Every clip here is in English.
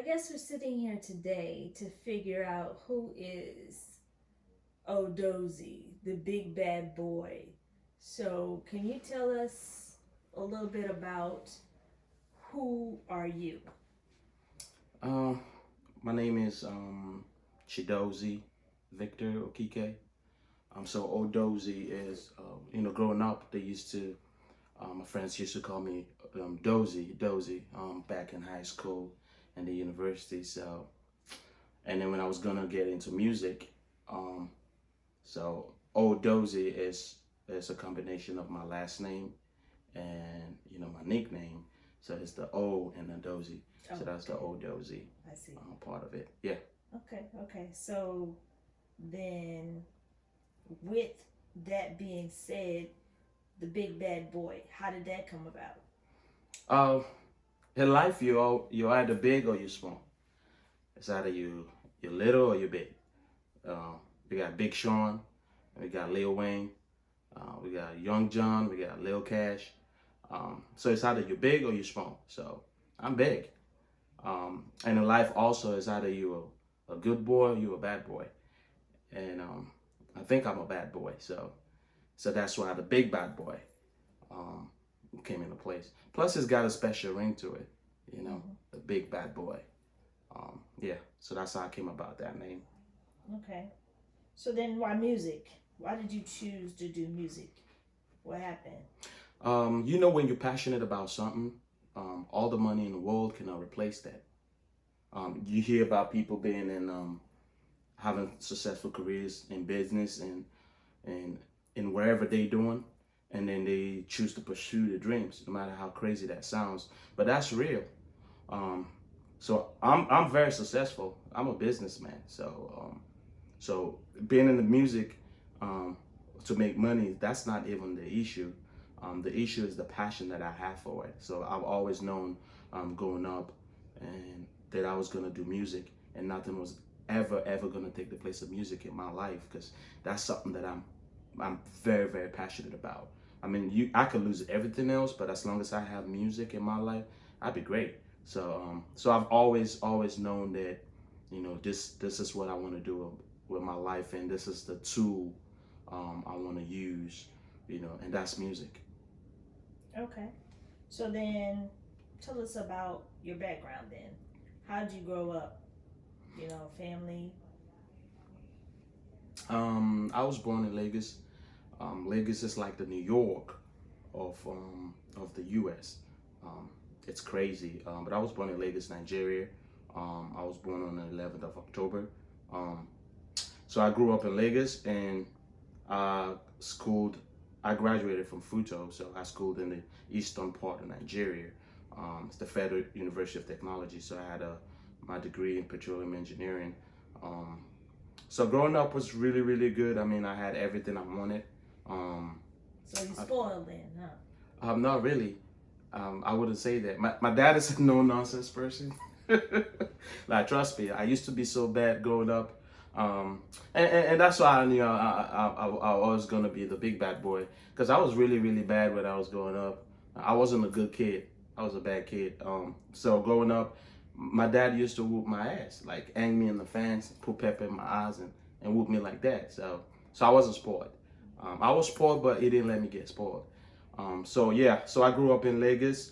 I guess we're sitting here today to figure out who is Odozi, the big bad boy. So, can you tell us a little bit about who are you? Uh, my name is Chidozi Victor Okike. So Odozi is, growing up, my friends used to call me Dozy, back in high school and the university. So, and then when I was gonna get into music, um, so Odozi is a combination of my last name and my nickname. So it's the O and the Dozy. Oh, So that's the okay. Odozi I see. part of it. Yeah. Okay, okay. So, then with that being said, the big bad boy, how did that come about? Uh, in life, you're either big or you're small. It's either you're little or you're big. Uh, we got Big Sean, we got Lil Wayne, we got Young John, we got Lil Cash. So it's either you're big or you're small. So I'm big. And in life also, it's either you're a good boy or you're a bad boy. And I think I'm a bad boy. So that's why the big bad boy um, came into place. Plus, it's got a special ring to it. Mm-hmm. The big bad boy. Yeah. So that's how I came about that name. Okay. So then, why music? Why did you choose to do music? What happened? When you're passionate about something, all the money in the world cannot replace that. You hear about people being in having successful careers in business and in wherever they doing, and then they choose to pursue their dreams, no matter how crazy that sounds. But that's real. Um, so I'm very successful. I'm a businessman. So being in the music um, to make money, that's not even the issue. The issue is the passion that I have for it. So I've always known growing up and that I was gonna do music, and nothing was ever gonna take the place of music in my life because that's something that I'm very passionate about. I mean, I could lose everything else, but as long as I have music in my life, I'd be great. So I've always known that this is what I want to do with my life, and this is the tool I want to use, and that's music. Okay. So then, tell us about your background then. How did you grow up? Family. I was born in Lagos. Lagos is like the New York of the U.S. Um, it's crazy, but I was born in Lagos, Nigeria. I was born on the 11th of October. Um, so I grew up in Lagos and schooled. I graduated from Futo, so I schooled in the eastern part of Nigeria. It's the Federal University of Technology. So I had my degree in petroleum engineering. Um, so growing up was really good. I mean, I had everything I wanted. Um, So you spoiled then, huh? Not really. I wouldn't say that. My dad is a no nonsense person. Like, trust me, I used to be so bad growing up. And that's why I knew I was gonna be the big bad boy because I was really bad when I was growing up. I wasn't a good kid. I was a bad kid. So growing up, my dad used to whoop my ass, like hang me in the fence, put pepper in my eyes, and whoop me like that. So I wasn't spoiled. I was spoiled, but he didn't let me get spoiled. So yeah, so I grew up in Lagos.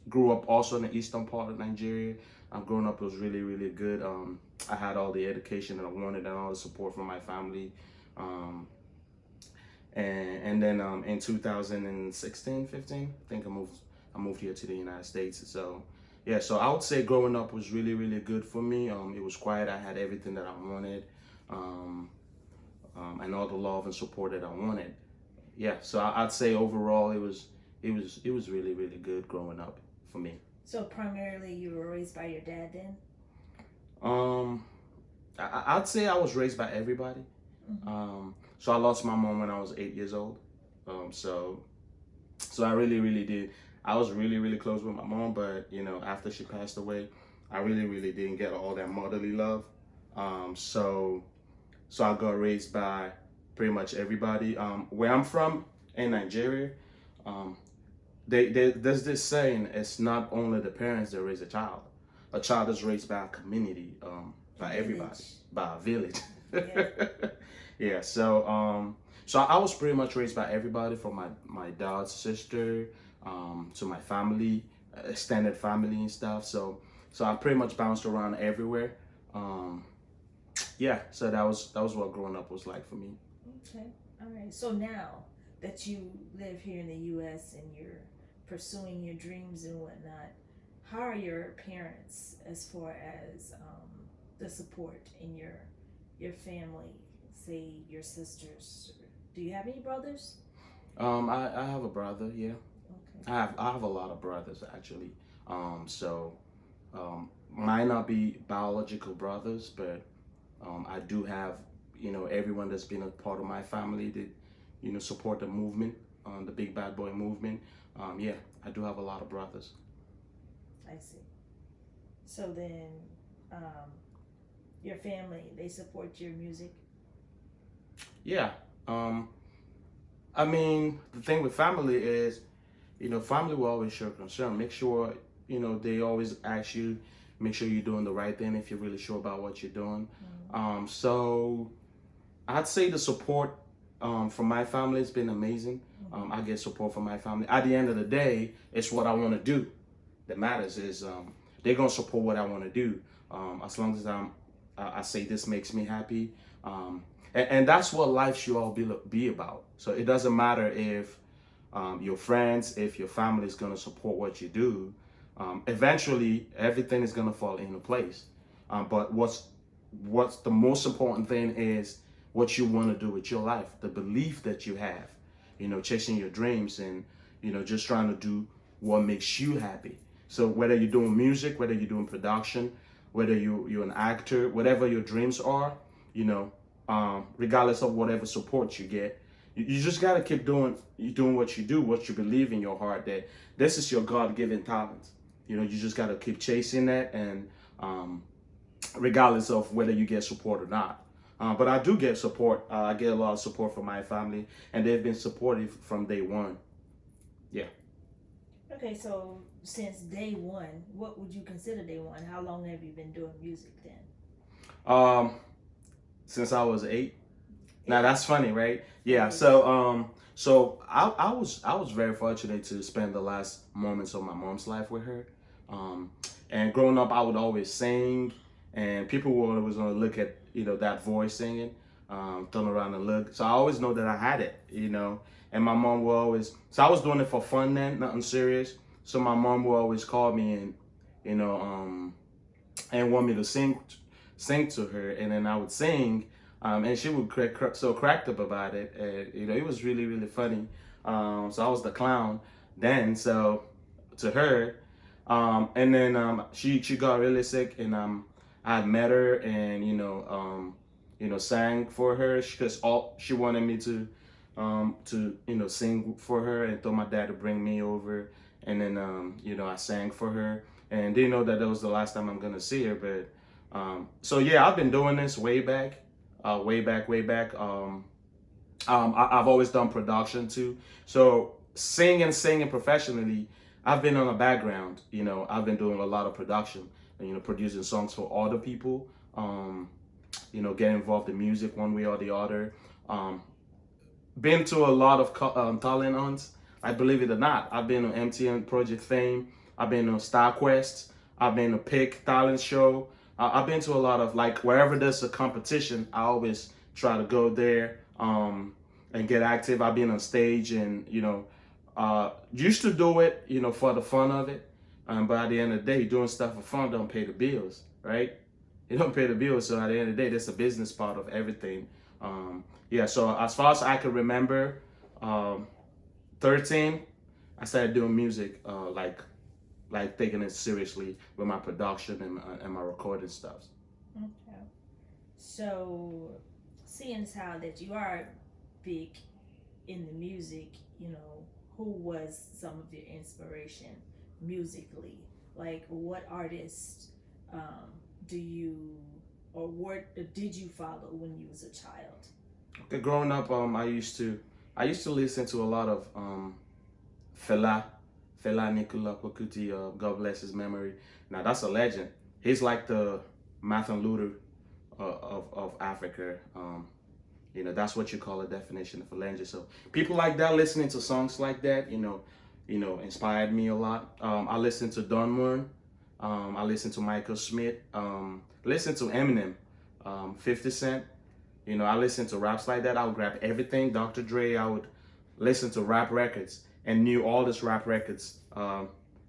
Grew up also in the eastern part of Nigeria. Growing up was really good. I had all the education that I wanted and all the support from my family. Um, and then in 2016, 15, I think I moved here to the United States. So yeah, so I would say growing up was really good for me. It was quiet. I had everything that I wanted, um, and all the love and support that I wanted. Yeah, so I'd say overall it was really good growing up for me. So primarily you were raised by your dad then? Um, I'd say I was raised by everybody. Mm-hmm. So I lost my mom when I was 8 years old. So I really did. I was really close with my mom, but after she passed away, I really didn't get all that motherly love. So I got raised by pretty much everybody. Where I'm from in Nigeria, um, there's this saying: it's not only the parents that raise a child. a child is raised by a community, by everybody, Village. by a village. Yeah. Yeah. So I was pretty much raised by everybody, from my dad's sister, to my family, extended family and stuff. So I pretty much bounced around everywhere. Um, yeah. So that was what growing up was like for me. Okay. All right. So now that you live here in the U.S. and you're pursuing your dreams and whatnot, how are your parents as far as the support in your family? Say your sisters. Do you have any brothers? I have a brother. Yeah. Okay. I have a lot of brothers actually. Might not be biological brothers, but I do have, everyone that's been a part of my family that, support the movement, the Big Bad Boy movement. Yeah, I do have a lot of brothers. I see. So then, um, your family, they support your music? Yeah. I mean, the thing with family is, family will always show concern. Make sure, they always ask you, make sure you're doing the right thing if you're really sure about what you're doing. So I'd say the support from my family has been amazing. I get support from my family. At the end of the day, it's what I want to do that matters. Is they're gonna support what I want to do, as long as I say this makes me happy, and that's what life should all be about. So it doesn't matter if your friends, if your family is gonna support what you do. Eventually, everything is gonna fall into place. But what's the most important thing is what you want to do with your life, the belief that you have, chasing your dreams, and just trying to do what makes you happy. So whether you're doing music, whether you're doing production, whether you're an actor, whatever your dreams are, regardless of whatever support you get, you just gotta keep doing what you do, what you believe in your heart, that this is your God-given talent. You just gotta keep chasing that, and regardless of whether you get support or not. But I do get support. I get a lot of support from my family, and they've been supportive from day one. Yeah. Okay, so since day one, what would you consider day one? How long have you been doing music then? Um, since I was 8. Now that's funny, right? Yeah. So I was very fortunate to spend the last moments of my mom's life with her. And growing up, I would always sing, and people were always gonna look at that voice singing, turn around and look. So I always know that I had it. And my mom will always. So I was doing it for fun then, nothing serious. So my mom will always call me and and want me to sing to her, and then I would sing, and she would so cracked up about it. And, it was really really funny. So I was the clown then. So to her, and then she got really sick, and I had met her, and sang for her because all she wanted me to sing for her, and told my dad to bring me over, and then I sang for her, and didn't know that was the last time I'm gonna see her. But so yeah, I've been doing this way back. Way back. I've always done production too. So singing professionally, I've been on a background. I've been doing a lot of production. Producing songs for other people. Get involved in music one way or the other. Been to a lot of talent hunts. I believe it or not, I've been on MTN Project Fame. I've been on StarQuest. I've been on Pick Talent Show. I've been to a lot of, like, wherever there's a competition, I always try to go there and get active. I've been on stage, and used to do it for the fun of it. But at the end of the day, doing stuff for fun don't pay the bills, right? It don't pay the bills. So at the end of the day, that's a business part of everything. Yeah. So as far as I can remember, 13, I started doing music, like taking it seriously with my production and my recording stuff. Okay. So, seeing as how that you are big in the music, who was some of your inspiration musically? Like, what artist do you, or what did you follow when you was a child? Okay, growing up, I used to listen to a lot of Fela Nicola Kuti, God bless his memory. Now that's a legend. He's like the Martin Luther of Africa. You know, that's what you call a definition of a legend. So people like that, listening to songs like that, inspired me a lot. I listened to Don Moore. I listened to Michael Smith. Listened to Eminem, 50 Cent. You know, I listened to raps like that. I would grab everything. Dr. Dre, I would listen to rap records and knew all these rap records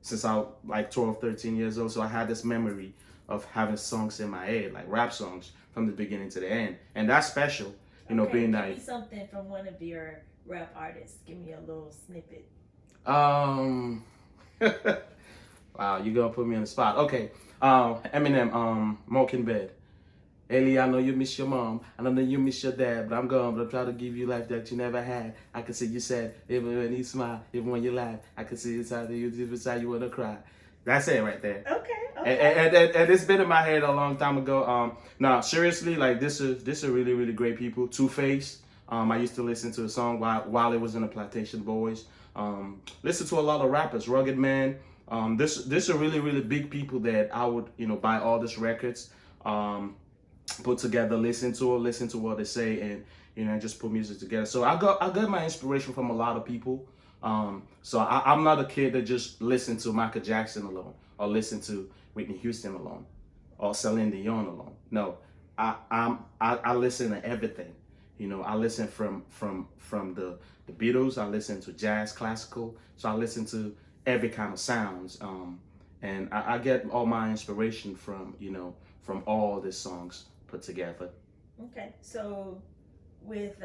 since I was like 12, 13 years old. So I had this memory of having songs in my head, like rap songs from the beginning to the end. And that's special. You know, being give that. me something from one of your rap artists. Give me a little snippet. Wow, you gonna put me on the spot. Okay. Eminem, Mockingbird. Ellie, I know you miss your mom. I know you miss your dad, but I'm gone. But I'm trying to give you life that you never had. I can see you sad, even when you smile, even when you laugh. I can see inside you wanna cry. That's it right there. Okay. And it's been in my head a long time ago. Nah, seriously, like this is really, really great people. Two-Face. I used to listen to a song while it was in the Plantation Boys. Listen to a lot of rappers, Rugged Man. This are really, really big people that I would, buy all these records, put together, listen to what they say, and just put music together. So I got my inspiration from a lot of people. So I'm not a kid that just listened to Michael Jackson alone, or listen to Whitney Houston alone, or Celine Dion alone. No, I listen to everything. I listen from the Beatles. I listen to jazz, classical. So I listen to every kind of sounds. And I get all my inspiration from all these songs put together. Okay, so with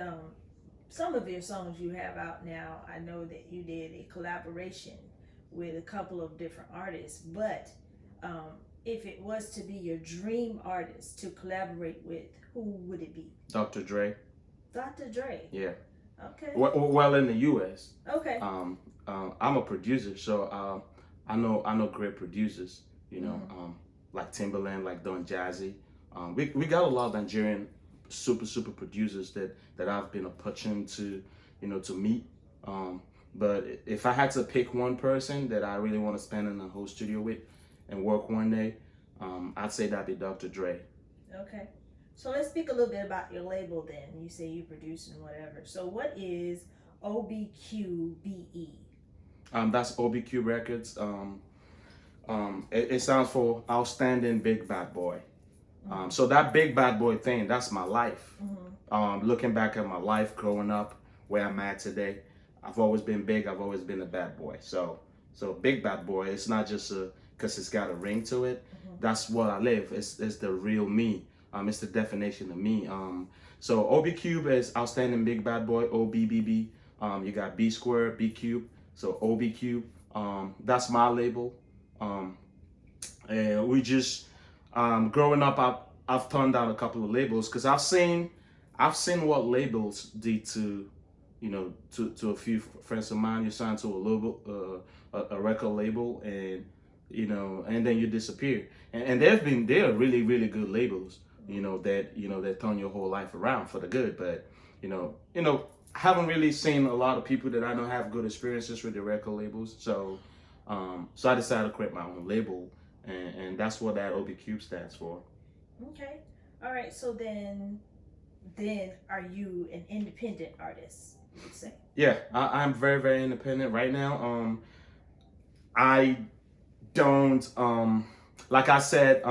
some of your songs you have out now, I know that you did a collaboration with a couple of different artists, but if it was to be your dream artist to collaborate with, who would it be? Dr. Dre. Dr. Dre. Yeah. Okay. Well, in the U.S. Okay. I'm a producer, so I know great producers. Like Timberland, like Don Jazzy. We got a lot of Nigerian super producers that I've been opportunity to meet. But if I had to pick one person that I really want to spend in the whole studio with and work one day, I'd say that'd be Dr. Dre. Okay. So let's speak a little bit about your label then. You say you produce and whatever. So what is OBQBE? That's OBcube Records. It stands for Outstanding Big Bad Boy. So that big bad boy thing, that's my life. Looking back at my life growing up, where I'm at today, I've always been big. I've always been a bad boy. So big bad boy, it's not just because it's got a ring to it. That's what I live. It's the real me. It's the definition of me. So OBcube is Outstanding Big Bad Boy, OBBB. You got B Square, B Cube. So OBcube. That's my label. And we just growing up, I've turned down a couple of labels because I've seen what labels did to a few friends of mine. You sign to a label, a record label, and and then you disappear. And they're really, really good labels. That turn your whole life around for the good. But I haven't really seen a lot of people that I know have good experiences with the record labels. So I decided to create my own label, and that's what that OBcube stands for. Okay. All right. So then are you an independent artist, you would say? Yeah, I'm very, very independent right now. I don't like I said.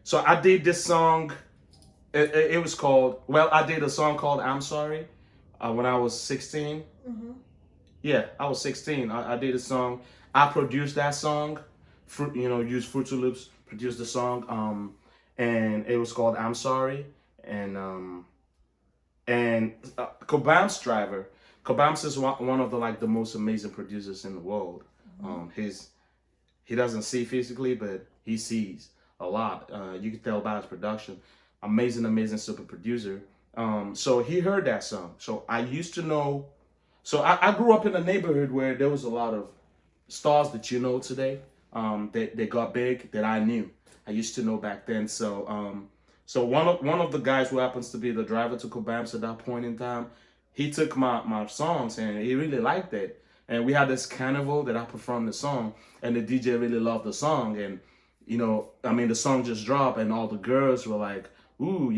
So I did this song. It was called. Well, I did a song called "I'm Sorry" when I was 16. Yeah, I was 16. I did a song. I produced that song. Used Fruity Loops, produced the song. And it was called "I'm Sorry." And Kobam's driver. Kobams is one of the most amazing producers in the world. He doesn't see physically, but he sees a lot. You can tell by his production. Amazing super producer. So he heard that song. So I used to know. So I grew up in a neighborhood where there was a lot of stars that today. They got big that I knew. I used to know back then. So one of the guys who happens to be the driver to Kobams at that point in time, he took my songs and he really liked it. And we had this carnival that I performed the song, and the DJ really loved the song. And I mean, the song just dropped, and all the girls were like, "Ooh,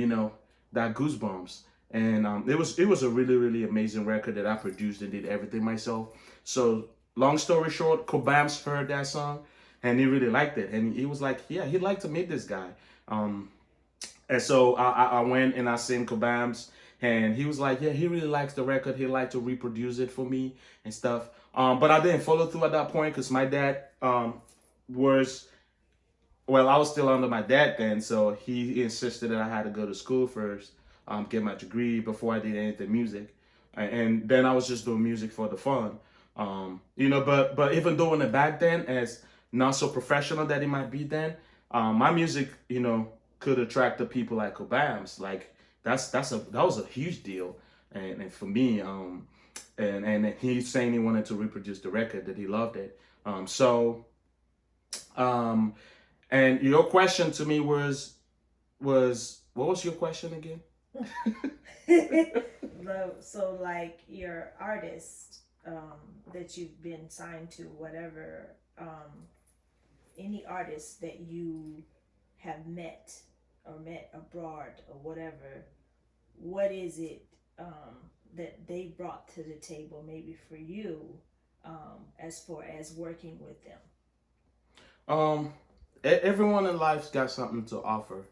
that goosebumps." And it was a really really amazing record that I produced and did everything myself. So long story short, Kobams heard that song, and he really liked it, and he was like, "Yeah, he'd like to meet this guy." Um, and so I went and I sent Kobams, and he was like, "Yeah, he really likes the record. He'd like to reproduce it for me and stuff." But I didn't follow through at that point because my dad was well, I was still under my dad then, so he insisted that I had to go to school first, get my degree before I did anything music, and then I was just doing music for the fun, But even doing it back then, as not so professional that it might be then, my music, could attract the people like Obams. Like that was a huge deal, and for me, and he's saying he wanted to reproduce the record, that he loved it, so. Um, and your question to me was what was your question again? So like your artist that you've been signed to, whatever, any artist that you have met or met abroad or whatever, what is it that they brought to the table maybe for you as far as working with them? Um, Everyone in life's got something to offer.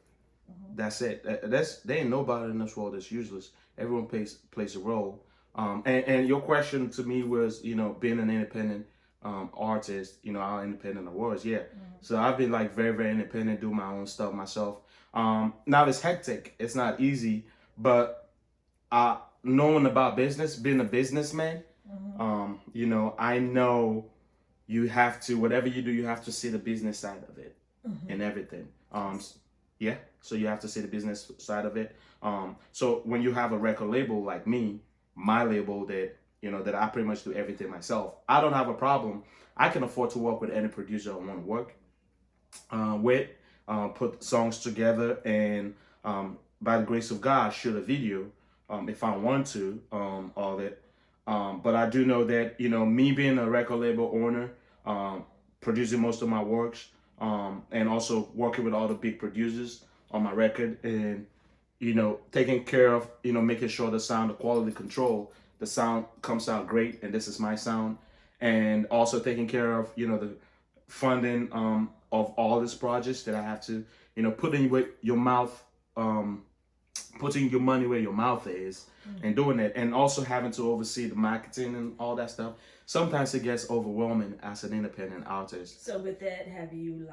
That's it. There ain't nobody in this world that's useless. Everyone plays a role. And your question to me was, being an independent artist, how independent I was. Yeah. So I've been like very very independent, do my own stuff myself. Now it's hectic. It's not easy, but knowing about business, being a businessman, I know you have to, whatever you do, you have to see the business side of it and everything. Yeah, so you have to see the business side of it. So when you have a record label like me, my label that I pretty much do everything myself, I don't have a problem. I can afford to work with any producer I want to work with, put songs together, and by the grace of God, shoot a video if I want to of it. But I do know that me being a record label owner, producing most of my works, and also working with all the big producers on my record, and taking care of making sure the sound, the quality control, the sound comes out great, and this is my sound, and also taking care of the funding of all these projects that I have to putting with your mouth, putting your money where your mouth is, and doing it, and also having to oversee the marketing and all that stuff. Sometimes it gets overwhelming as an independent artist. So with that, have you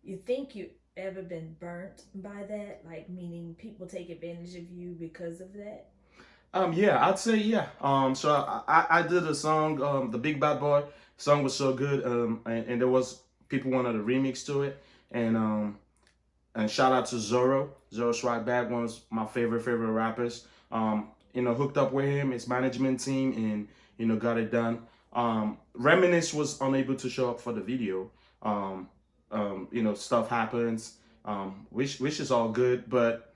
you think you ever been burnt by that? Like meaning people take advantage of you because of that? Yeah, I'd say yeah. So I did a song, the Big Bad Boy song was so good, and there was people wanted a remix to it, and shout out to Zoro Swagback, one of my favorite rappers. Hooked up with him, his management team, and got it done. Reminisce was unable to show up for the video. Stuff happens, which is all good, but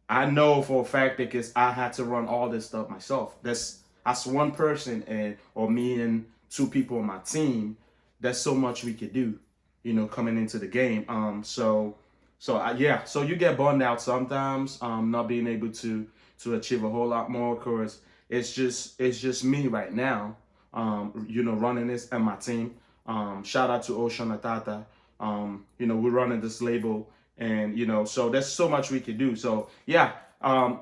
I know for a fact that because I had to run all this stuff myself. That's one person, or me and two people on my team. There's so much we could do, coming into the game. So you get burned out sometimes, not being able to achieve a whole lot more, because it's just me right now, running this and my team. Shout out to Ocean Atata. We're running this label, and so there's so much we could do. So yeah,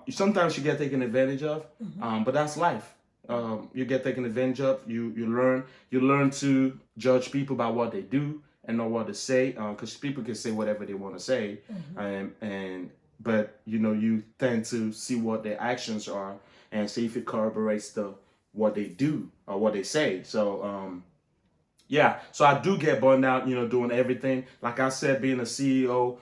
sometimes you get taken advantage of, but that's life. You get taken advantage of. You learn to judge people by what they do and not what to say, because people can say whatever they want to say, but you tend to see what their actions are and see if it corroborates what they do or what they say. So yeah, so I do get burned out, doing everything. Like I said, being a CEO,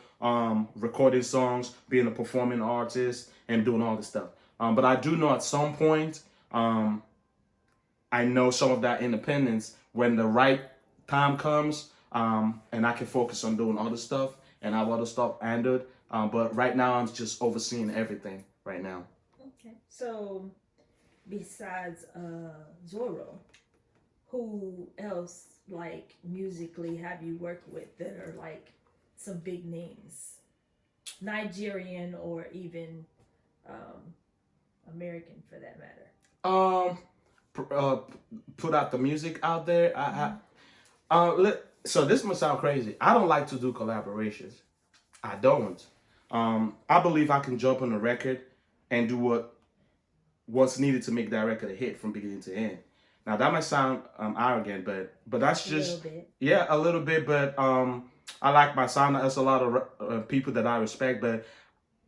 recording songs, being a performing artist, and doing all this stuff. But I do know at some point, I know some of that independence when the right time comes, and I can focus on doing other stuff and have other stuff handled. But right now, I'm just overseeing everything right now. Okay. So, besides Zorro, who else, like musically, have you worked with that are like some big names, Nigerian or even um, American for that matter? Um, put out the music out there. Mm-hmm. So this must sound crazy. I don't like to do collaborations. I don't. I believe I can jump on a record and do what's needed to make that record a hit from beginning to end. Now that might sound arrogant, but that's A little just bit. yeah, a little bit. But I like my sound. There's a lot of people that I respect, but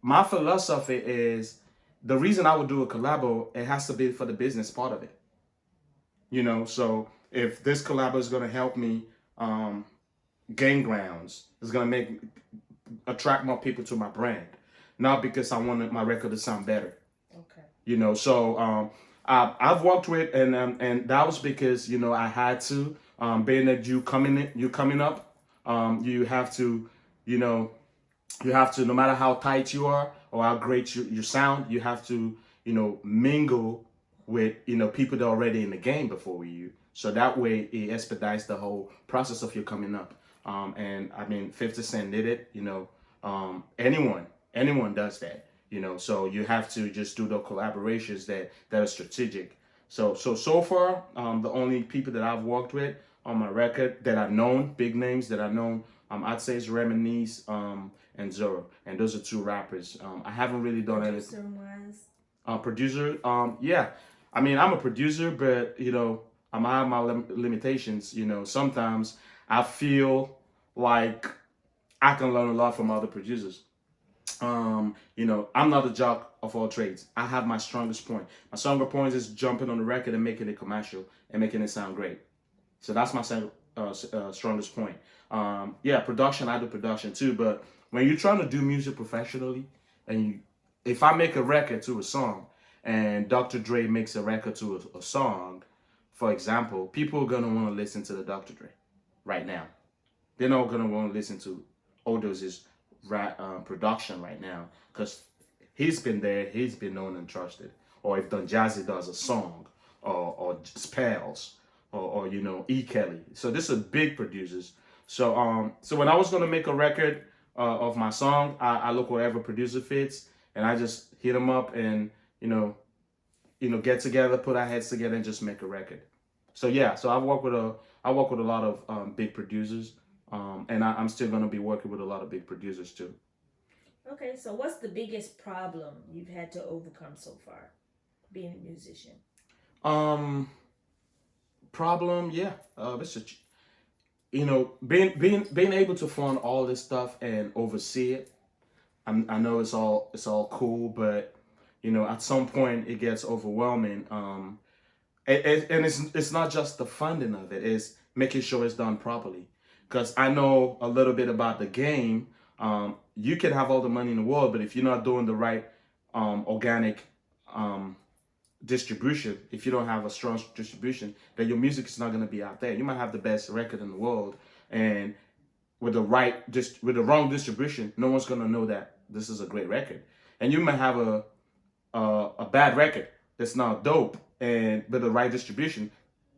my philosophy is the reason I would do a collabo. It has to be for the business part of it. So if this collabo is going to help me um, gain grounds, it's going to attract more people to my brand, not because I wanted my record to sound better. Okay. So I've worked with and that was because I had to being that you coming up, you have to you know no matter how tight you are or how great you sound, you have to mingle with people that are already in the game before you, so that way it expedites the whole process of you coming up. And I mean 50 Cent did it. Anyone does that. So you have to just do the collaborations that are strategic. So far, the only people that I've worked with on my record that I've known, big names that I've known, I'd say is Reminisce and Zoro, and those are two rappers. I haven't really done anything. Producer wise. Producer, yeah. I mean, I'm a producer, but I have my limitations. Sometimes I feel like I can learn a lot from other producers. I'm not a jock of all trades. I have my strongest point. My stronger point is jumping on the record and making it commercial and making it sound great. So that's my strongest point. Yeah, production. I do production too, but when you're trying to do music professionally, if I make a record to a song, and Dr. Dre makes a record to a song, for example, people are gonna want to listen to the Dr. Dre right now. They're not gonna want to listen to Odozi's production right now because he's been there, he's been known and trusted. Or if Don Jazzy does a song, or Spells, or E. Kelly. So this are big producers. So when I was gonna make a record of my song, I look wherever producer fits, and I just hit them up and get together, put our heads together, and just make a record. So yeah, so I work with a lot of big producers, and I'm still gonna be working with a lot of big producers too. Okay, so what's the biggest problem you've had to overcome so far, being a musician? Um, Problem, yeah. It's a, being able to fund all this stuff and oversee it. I know it's all cool, but at some point it gets overwhelming. And it's not just the funding of it; it's making sure it's done properly. Because I know a little bit about the game. You can have all the money in the world, but if you're not doing the right organic um, distribution, if you don't have a strong distribution, then your music is not going to be out there. You might have the best record in the world, and with with the wrong distribution, no one's going to know that this is a great record. And you might have a bad record that's not dope, and with the right distribution,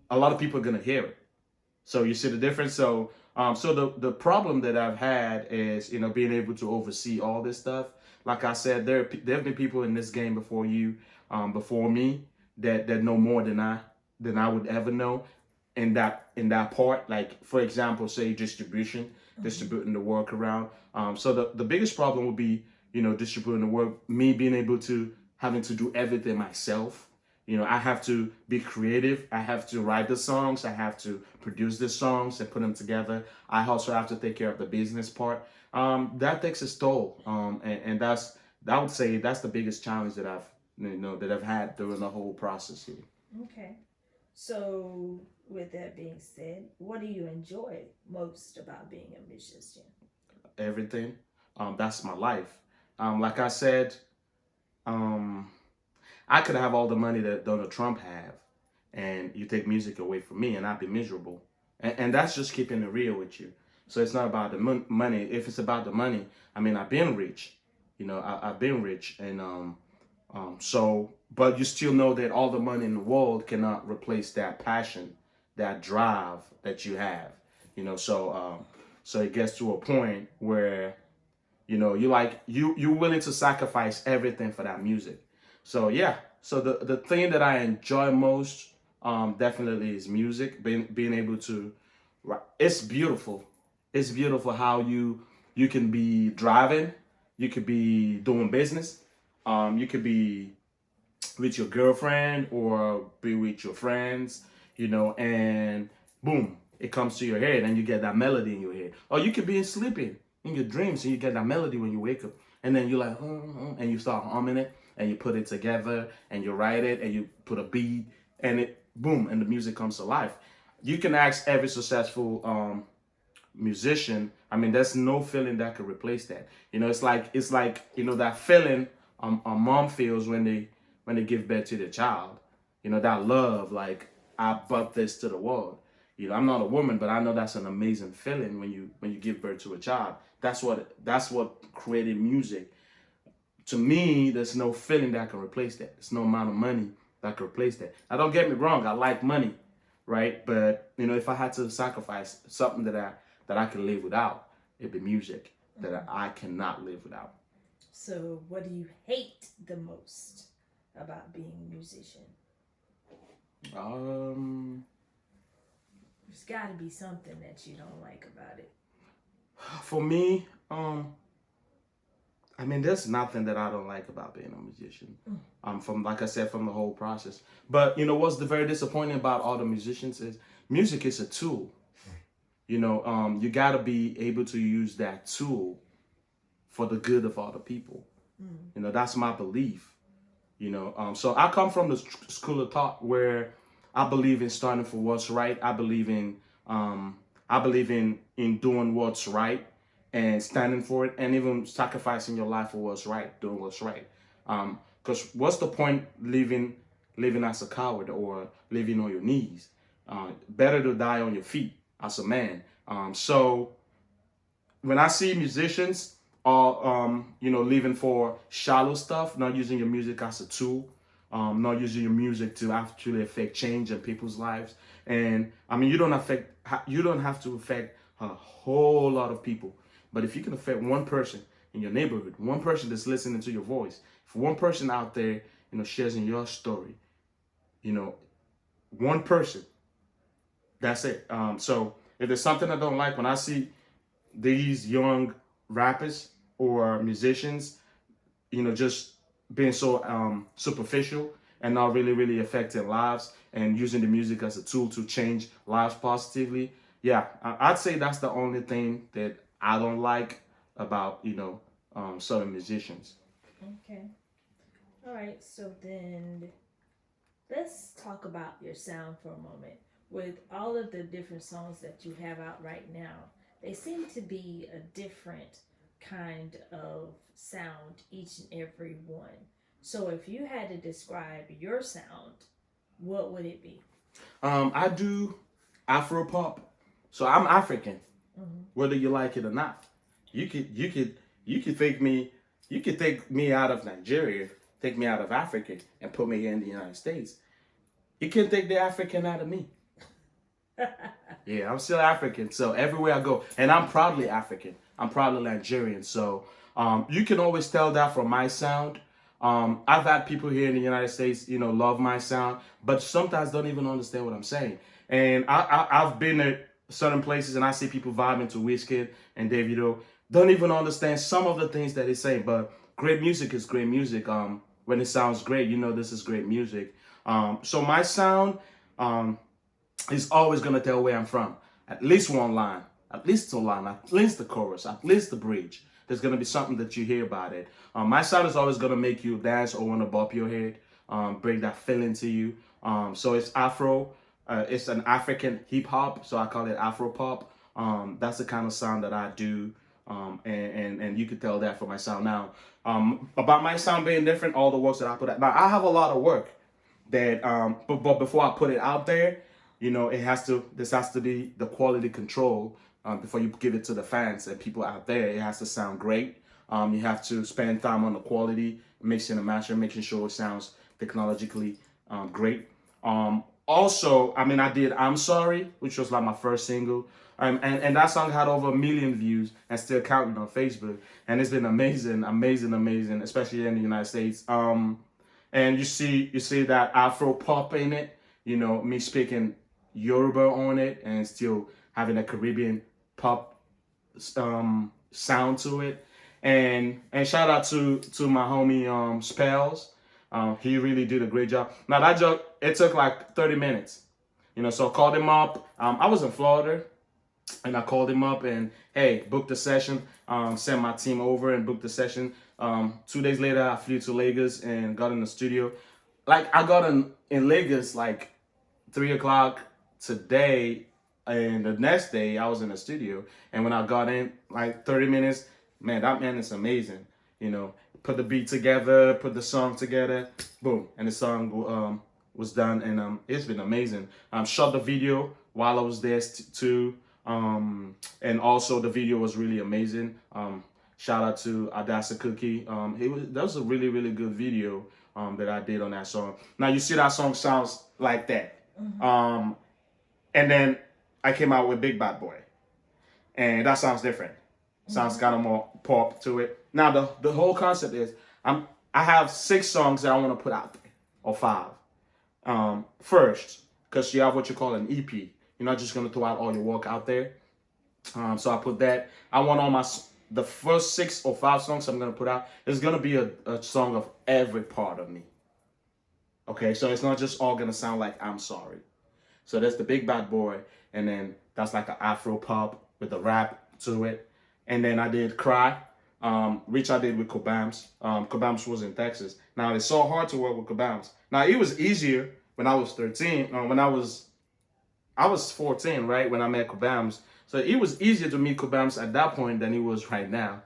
a lot of people are going to hear it. So you see the difference. So the problem that I've had is being able to oversee all this stuff. Like I said, there've been people in this game before you, before me, that know more than I would ever know in that part. Like for example, say distribution, distributing the work around. So the biggest problem would be distributing the work. Me being able to having to do everything myself. I have to be creative. I have to write the songs. I have to produce the songs and put them together. I also have to take care of the business part. That takes its toll. And I would say that's the biggest challenge that I've had during the whole process here. Okay. So, with that being said, what do you enjoy most about being a musician? Everything. That's my life. Like I said, um, I could have all the money that Donald Trump have, and you take music away from me, and I'd be miserable. And that's just keeping it real with you. So it's not about the money. If it's about the money, I mean, I've been rich. I've been rich, and but you still know that all the money in the world cannot replace that passion, that drive that you have. So So it gets to a point where, you know, you're willing to sacrifice everything for that music. So yeah, so the thing that I enjoy most, definitely is music. Being able to, it's beautiful. It's beautiful how you can be driving, you could be doing business, you could be with your girlfriend or be with your friends, you know, and boom, it comes to your head and you get that melody in your head. Or you could be sleeping in your dreams and you get that melody when you wake up. And then you're like, and you start humming it and you put it together and you write it and you put a beat and it, boom, and the music comes to life. You can ask every successful musician. I mean, there's no feeling that could replace that. You know, it's like you know that feeling a mom feels when they give birth to their child. You know, that love, like I brought this to the world. You know, I'm not a woman, but I know that's an amazing feeling when you give birth to a child. That's what created music. To me, there's no feeling that can replace that. There's no amount of money that can replace that. Now, don't get me wrong, I like money, right? But you know, if I had to sacrifice something that I can live without, it'd be music that I cannot live without. So, what do you hate the most about being a musician? There's got to be something that you don't like about it. For me, I mean, there's nothing that I don't like about being a musician. From like I said, from the whole process. But you know what's the very disappointing about all the musicians is music is a tool. You know, you got to be able to use that tool for the good of other people. You know, that's my belief. You know, so I come from the school of thought where I believe in starting for what's right. I believe in doing what's right and standing for it, and even sacrificing your life for what's right, doing what's right. Because what's the point living as a coward or living on your knees? Better to die on your feet as a man. So when I see musicians are you know, living for shallow stuff, not using your music as a tool, not using your music to actually affect change in people's lives. And I mean, you don't have to affect a whole lot of people, but if you can affect one person in your neighborhood, one person that's listening to your voice, if one person out there, you know, shares in your story, you know, one person, that's it. So if there's something I don't like when I see these young rappers or musicians, you know, just being so superficial and not really affecting lives and using the music as a tool to change lives positively. Yeah, I'd say that's the only thing that I don't like about, you know, certain musicians. Okay. All right. So then let's talk about your sound for a moment. With all of the different songs that you have out right now, they seem to be a different kind of sound, each and every one. So if you had to describe your sound, what would it be? I do Afro pop, so I'm African, Mm-hmm. whether you like it or not. You could take me out of Nigeria, take me out of Africa, and put me here in the United States. You can't take the African out of me. Yeah, I'm still African. So everywhere I go, and I'm proudly African. I'm proudly Nigerian. So you can always tell that from my sound. I've had people here in the United States, you know, love my sound, but sometimes don't even understand what I'm saying. And I've been at certain places and I see people vibing to Wizkid and Davido, don't even understand some of the things that they say. But great music is great music. When it sounds great, you know this is great music. So my sound. He's always gonna tell where I'm from. At least one line, at least two line, at least the chorus, at least the bridge. There's gonna be something that you hear about it. My sound is always gonna make you dance or wanna bop your head, bring that feeling to you. So it's Afro. It's an African hip hop, so I call it Afro pop. That's the kind of sound that I do, and you could tell that from my sound now. About my sound being different, all the works that I put out. Now I have a lot of work that, but before I put it out there, you know, this has to be the quality control before you give it to the fans and people out there. It has to sound great. You have to spend time on the quality, mixing and mastering, making sure it sounds technologically great. Also, I mean, I did "I'm Sorry," which was like my first single, and that song had over 1 million views and still counting on Facebook, and it's been amazing, amazing, amazing, especially in the United States. And you see that Afro pop in it, me speaking Yoruba on it, and still having a Caribbean pop sound to it. And shout out to my homie Spells. He really did a great job. Now that joke, it took like 30 minutes. So I called him up. I was in Florida, and I called him up and, hey, booked the session. Sent my team over and booked the session. 2 days later, I flew to Lagos and got in the studio. Like I got in Lagos like 3 o'clock today, and the next day I was in the studio. And when I got in, like 30 minutes, man, that man is amazing. Put the beat together, put the song together, boom, and the song was done, and it's been amazing. Shot the video while I was there too, and also the video was really amazing. Shout out to Adasa Cookie. That was a really, really good video that I did on that song. Now you see that song sounds like that. And then I came out with Big Bad Boy, and that sounds different. Sounds kind of more pop to it. Now the whole concept is I have 6 songs that I want to put out there, or 5. First, because you have what you call an EP. You're not just gonna throw out all your work out there. So I put that. I want the first 6 or 5 songs I'm gonna put out is gonna be a song of every part of me. Okay, so it's not just all gonna sound like "I'm Sorry." So that's the Big Bad Boy, and then that's like an Afro pop with a rap to it. And then I did Cry, which I did with Kobams. Kobams was in Texas. Now it's so hard to work with Kobams. Now it was easier when I was 13. When I was 14, right, when I met Kobams. So it was easier to meet Kobams at that point than it was right now.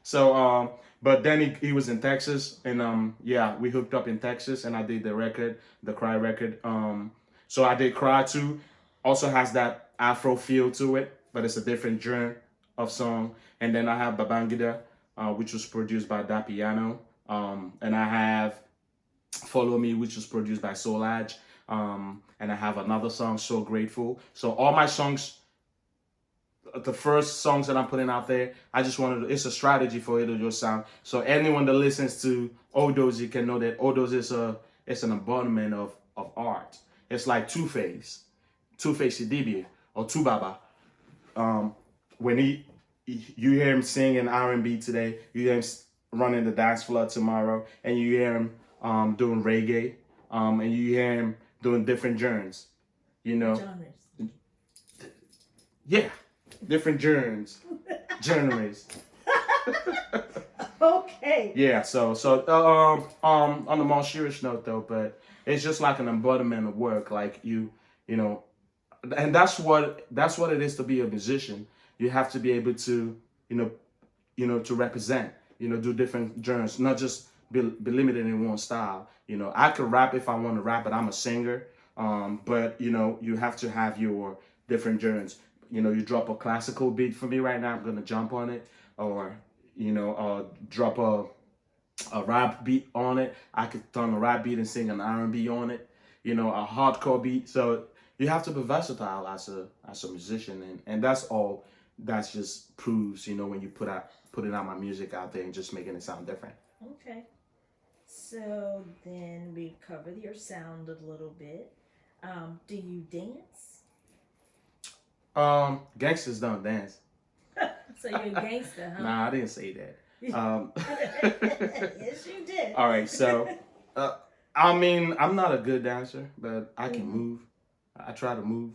So, but then he was in Texas, and yeah, we hooked up in Texas, and I did the record, the Cry record. So I did Cry too. Also has that Afro feel to it, but it's a different genre of song. And then I have Babangida, which was produced by Da Piano. And I have Follow Me, which was produced by Solage. And I have another song, So Grateful. So all my songs, the first songs that I'm putting out there, I just wanted it's a strategy for it to just sound. So anyone that listens to Odozi can know that Odozi it's an embodiment of art. It's like Two-Face Idibia, or Tubaba. When you hear him singing R&B today, you hear him running the dance floor tomorrow, and you hear him doing reggae, and you hear him doing different genres, Genres. Yeah, different genres. Okay. Yeah, so on the more serious note though, but it's just like an embodiment of work, like you know, and that's what it is to be a musician. You have to be able to, to represent, do different genres, not just be limited in one style. I could rap if I want to rap, but I'm a singer. But you have to have your different genres. You drop a classical beat for me right now, I'm gonna jump on it, or drop a rap beat on it. I could turn a rap beat and sing an R&B on it. A hardcore beat. So you have to be versatile as a musician, and that's all. That just proves, when you putting out my music out there and just making it sound different. Okay. So then we covered your sound a little bit. Do you dance? Gangsters don't dance. So you're a gangster, huh? Nah, I didn't say that. Yes, you did. All right, so I mean, I'm not a good dancer, but I can move. I try to move.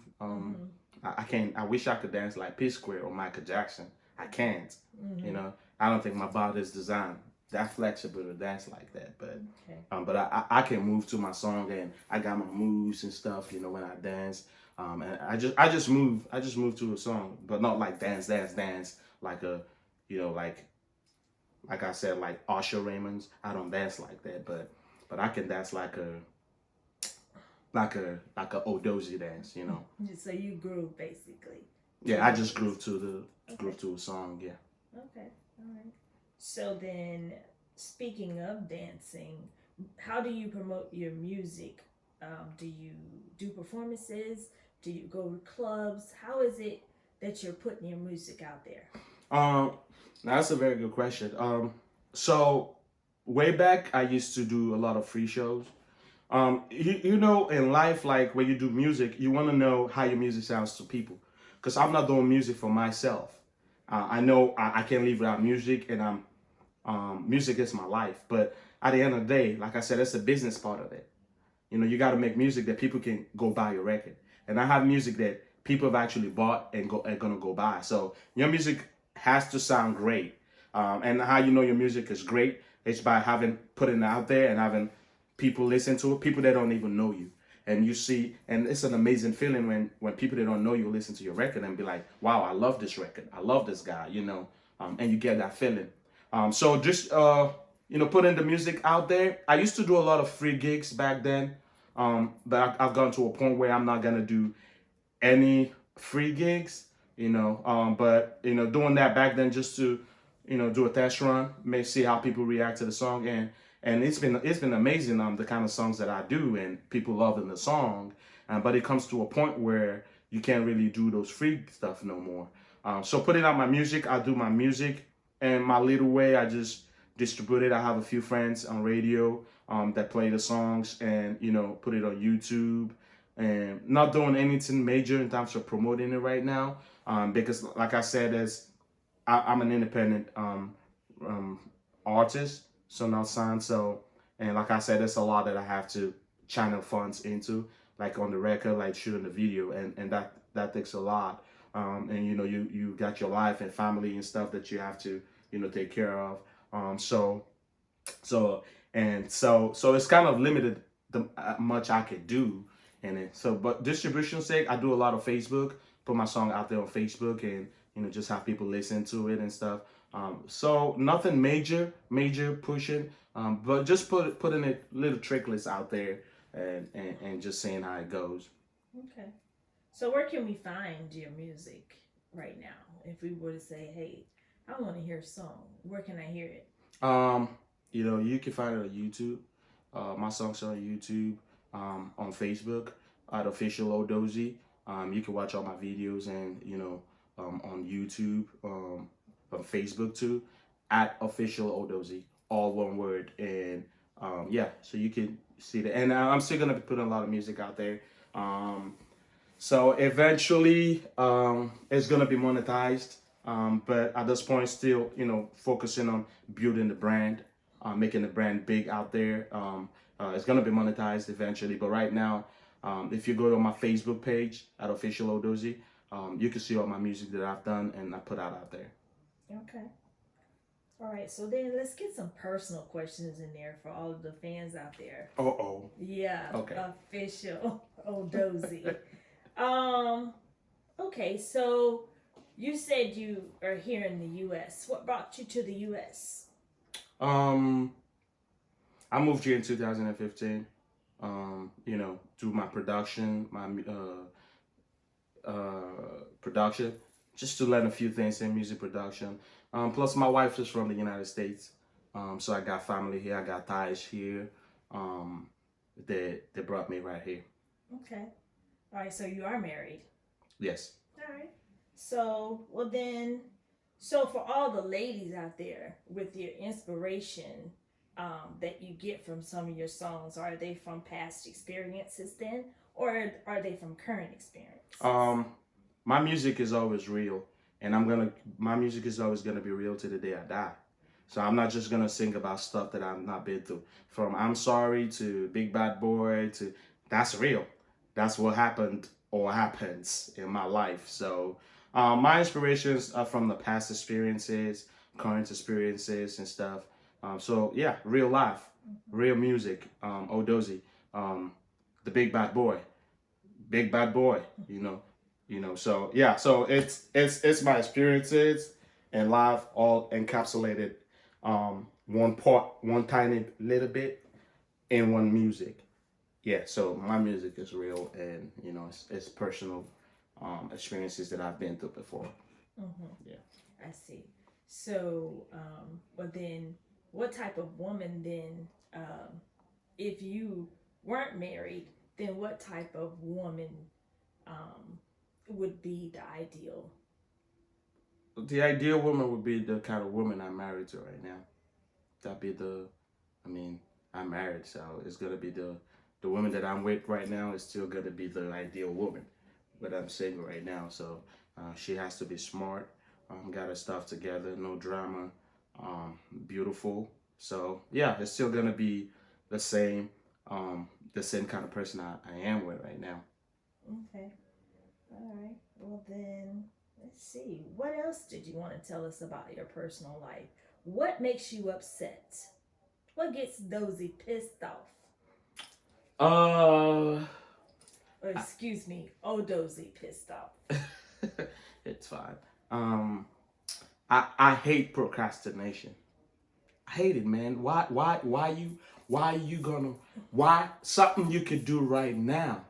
I can't. I wish I could dance like P Square or Michael Jackson. I can't. I don't think my body is designed that flexible to dance like that. But but I can move to my song, and I got my moves and stuff. When I dance, and I just move to a song, but not like dance like a like I said, like Usher Raymond's. I don't dance like that, but I can dance like a Odozi dance, So you groove basically. Yeah, I just groove to a song. Yeah. Okay. All right. So then, speaking of dancing, how do you promote your music Do you do performances? Do you go to clubs? How is it that you're putting your music out there? Um, that's a very good question. So way back, I used to do a lot of free shows. You know, in life, like when you do music, you want to know how your music sounds to people. Because I'm not doing music for myself. I know I can't live without music, and music is my life. But at the end of the day, like I said, it's a business part of it. You know, you got to make music that people can go buy your record. And I have music that people have actually bought and are gonna go buy. So your music has to sound great. And how you know your music is great is by having putting it out there and having people listen to it. People that don't even know you, and you see, and it's an amazing feeling when people that don't know you listen to your record and be like, "Wow, I love this record. I love this guy." You know, and you get that feeling. So just you know, putting the music out there. I used to do a lot of free gigs back then, but I've gone to a point where I'm not gonna do any free gigs. You know, but you know, doing that back then just to you know do a test run, may see how people react to the song, and it's been amazing. The kind of songs that I do and people loving the song, but it comes to a point where you can't really do those free stuff no more. So putting out my music, I do my music, and my little way I just distribute it. I have a few friends on radio that play the songs and you know put it on YouTube, and not doing anything major in terms of promoting it right now because like I said, I'm an independent um, artist, so not signed. So, and like I said, there's a lot that I have to channel funds into, like on the record, like shooting the video, and that takes a lot. And you know, you got your life and family and stuff that you have to you know take care of. So so it's kind of limited the much I could do in it. So, but distribution sake, I do a lot of Facebook, put my song out there on Facebook, and you know just have people listen to it and stuff. So nothing major pushing, but just putting it little tricklets out there and just seeing how it goes. Okay. So where can we find your music right now? If we were to say, hey, I want to hear a song, where can I hear it? Um, you know, you can find it on YouTube. My songs are on YouTube, on Facebook at official Odozi. You can watch all my videos and you know on YouTube, on Facebook too, at official Odozi, all one word. And yeah, so you can see that. And I'm still gonna be putting a lot of music out there. Um, so eventually, it's gonna be monetized. But at this point, still, you know, focusing on building the brand, making the brand big out there. It's gonna be monetized eventually, but right now, if you go to my Facebook page at official Odozi, you can see all my music that I've done and I put out there. Okay. All right. So then let's get some personal questions in there for all of the fans out there. Oh. Yeah. Okay. Official Odozi. Okay. So you said you are here in the U.S. What brought you to the U.S.? I moved here in 2015. You know, do my production, my production, just to learn a few things in music production. Plus, my wife is from the United States, so I got family here. I got ties here. That brought me right here. Okay. All right. So you are married. Yes. All right. So well then, so for all the ladies out there with your inspiration that you get from some of your songs, are they from past experiences then, or are they from current experiences? My music is always real, and my music is always gonna be real to the day I die. So I'm not just gonna sing about stuff that I've not been through. From I'm Sorry to Big Bad Boy to that's real. That's what happened or happens in my life. So my inspirations are from the past experiences, current experiences, and stuff. So yeah, real life, real music. Odozi, the big bad boy. So yeah, so it's my experiences and life all encapsulated, one tiny little bit in one music. Yeah, so my music is real, and it's personal experiences that I've been through before. Mm-hmm. Yeah. I see. So, but then, what type of woman then, if you weren't married, then what type of woman um, would be the ideal? The ideal woman would be the kind of woman I'm married to right now. That'd be I mean, I'm married, so it's gonna be the woman that I'm with right now is still gonna be the ideal woman, but I'm single right now, so she has to be smart, got her stuff together, no drama, beautiful. So yeah, it's still gonna be the same, the same kind of person I am with right now. Okay. All right. Well, then, let's see. What else did you want to tell us about your personal life? What makes you upset? What gets Dozy pissed off? Uh, Or, excuse me, Odozi pissed off. it's fine. Um, I hate procrastination. I hate it, man. Why you gonna, why something you could do right now?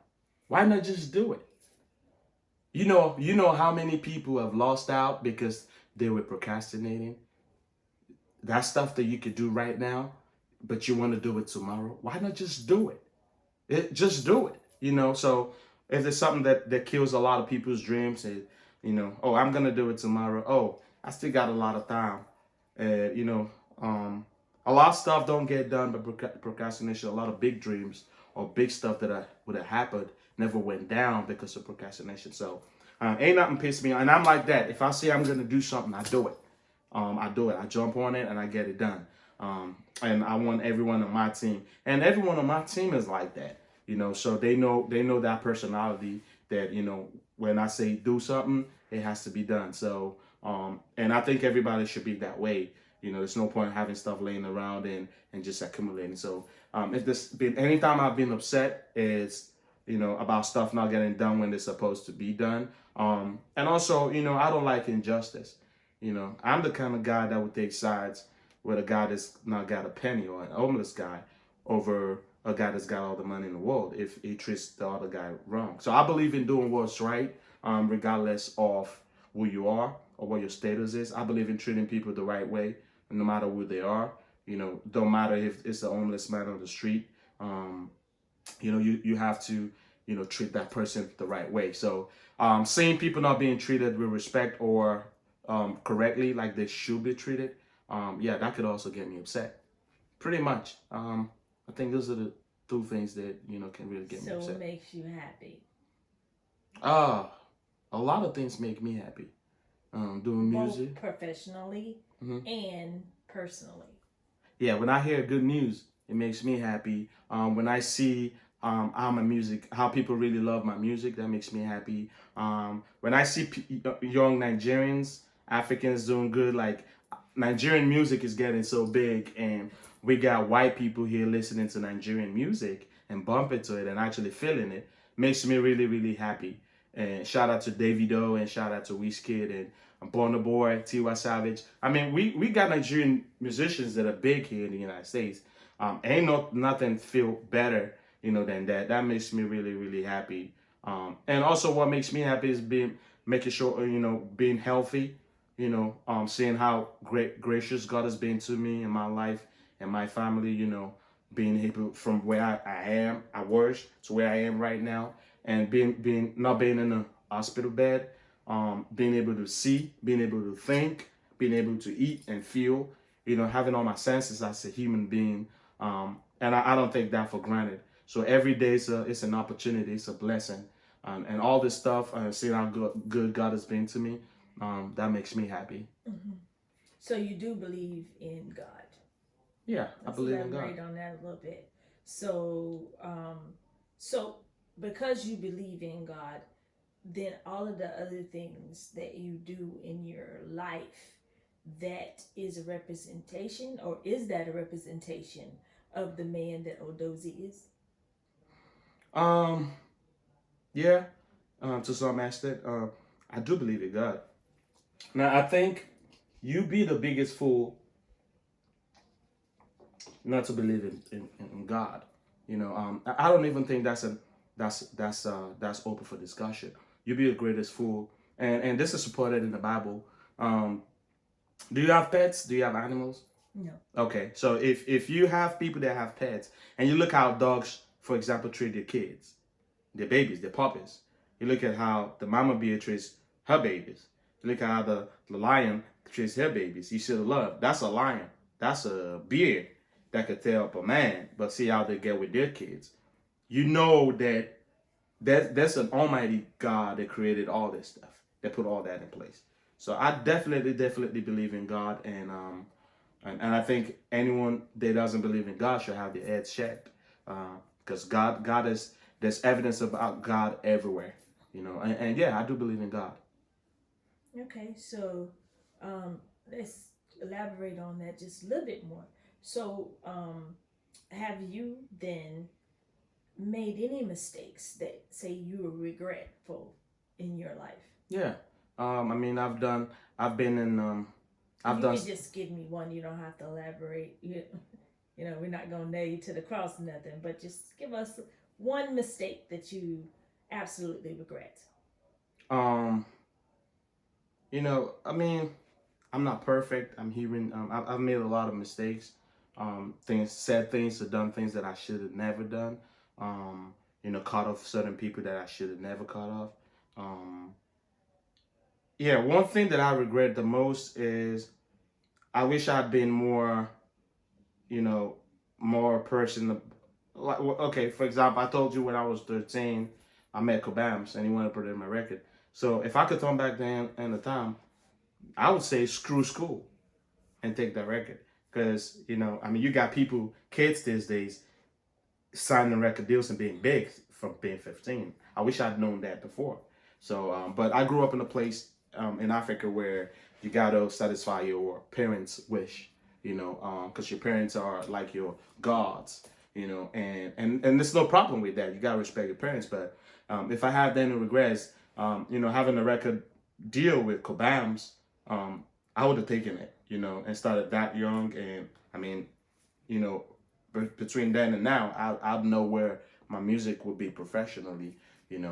Why not just do it? You know how many people have lost out because they were procrastinating. That stuff that you could do right now, but you want to do it tomorrow. Why not just do it? Just do it. So if there's something that kills a lot of people's dreams, oh, I'm gonna do it tomorrow. Oh, I still got a lot of time. You know, a lot of stuff don't get done by procrastination. A lot of big dreams or big stuff that would have happened never went down because of procrastination. So ain't nothing piss me off. And I'm like that. If I say I'm gonna do something, I do it. I do it. I jump on it and I get it done. And I want everyone on my team, and everyone on my team is like that. So they know that personality that when I say do something, it has to be done. So and I think everybody should be that way. There's no point having stuff laying around and just accumulating. So if this been anytime I've been upset is about stuff not getting done when they're supposed to be done. And also I don't like injustice. I'm the kind of guy that would take sides with a guy that's not got a penny or an homeless guy over a guy that's got all the money in the world if he treats the other guy wrong. So I believe in doing what's right, regardless of who you are or what your status is. I believe in treating people the right way, no matter who they are. Don't matter if it's a homeless man on the street. You have to treat that person the right way. So seeing people not being treated with respect or correctly like they should be treated, yeah, that could also get me upset. Pretty much. I think those are the two things that can really get me So upset. what makes you happy? A lot of things make me happy. Doing music. Both professionally and personally. Yeah, when I hear good news, it makes me happy. When I see how people really love my music, that makes me happy. When I see young Nigerians, Africans doing good, like Nigerian music is getting so big, and we got white people here listening to Nigerian music and bumping to it and actually feeling it, makes me really, really happy. And shout out to Davido and shout out to Wizkid and Burna Boy, Tiwa Savage. I mean, we got Nigerian musicians that are big here in the United States. Nothing feel better, than that. That makes me really, really happy. And also what makes me happy is making sure, being healthy, seeing how gracious God has been to me in my life and my family, being able from where I was to where I am right now, and being not being in a hospital bed, being able to see, being able to think, being able to eat and feel, having all my senses as a human being. And I don't take that for granted. So every day it's an opportunity, it's a blessing. And all this stuff, seeing how good God has been to me, that makes me happy. Mm-hmm. So you do believe in God? Yeah, I believe in God. Elaborate on that a little bit. So, so because you believe in God, then all of the other things that you do in your life, that is a representation, or is that a representation of the man that Odozi is? Yeah, to some extent, I do believe in God. Now, I think you be the biggest fool not to believe in God. I don't even think that's open for discussion. You be the greatest fool, and this is supported in the Bible. Do you have pets? Do you have animals? No. Okay, so if you have people that have pets, and you look how dogs, for example, treat their kids, their babies, their puppies. You look at how the mama bear treats her babies. You look at how the lion treats her babies. You see the love. That's a lion. That's a bear that could tear up a man, but see how they get with their kids. You know that's an almighty God that created all this stuff, that put all that in place. So I definitely believe in God, and I think anyone that doesn't believe in God should have their heads checked, because God is there's evidence about God everywhere, and yeah, I do believe in God. Okay, so let's elaborate on that just a little bit more. So, have you then made any mistakes that say you were regretful in your life? Yeah, I mean I've been in I've You done. could just give me one. You don't have to elaborate. We're not gonna nail you to the cross or nothing, but just give us one mistake that you absolutely regret. um I mean, I'm not perfect. I'm human. I've made a lot of mistakes. Said things, or done things that I should have never done. Caught off certain people that I should have never caught off. Um, yeah, one thing that I regret the most is I wish I'd been more, you know, more person. Like, okay, for example, I told you when I was 13, I met Kobams and he wanted to put it in my record. So if I could turn back then in the time, I would say screw school and take that record. Because, I mean, you got kids these days, signing record deals and being big from being 15. I wish I'd known that before. So, but I grew up in a place in Africa where you got to satisfy your parents' wish, because your parents are like your gods, and there's no problem with that. You got to respect your parents. But if I have any regrets, having a record deal with Kobams, I would have taken it, and started that young. And I mean, you know, between then and now, I'd know where my music would be professionally,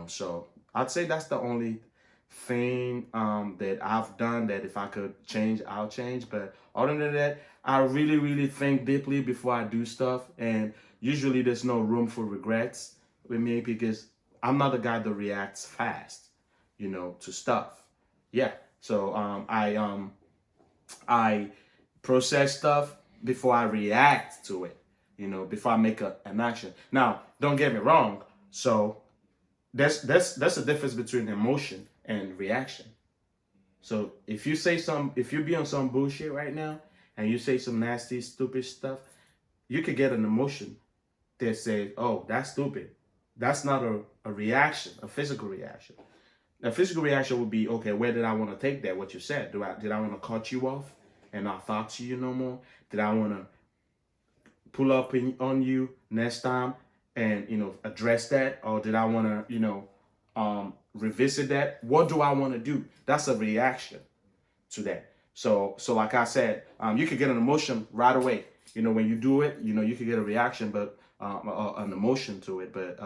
So I'd say that's the only thing that I've done that if I could change, I'll change. But other than that, I really, really think deeply before I do stuff. And usually there's no room for regrets with me because I'm not the guy that reacts fast, to stuff. Yeah. So I process stuff before I react to it, before I make an action. Now, don't get me wrong. So that's a difference between emotion and reaction. So if you be on some bullshit right now and you say some nasty, stupid stuff, you could get an emotion that says, "Oh, that's stupid." That's not a reaction, a physical reaction. A physical reaction would be, okay, where did I want to take that? What you said? Did I want to cut you off and not talk to you no more? Did I want to pull up on you next time and address that, or did I want to revisit that? What do I want to do? That's a reaction to that. So like I said, you could get an emotion right away. When you do it, you could get a reaction, but an emotion to it, but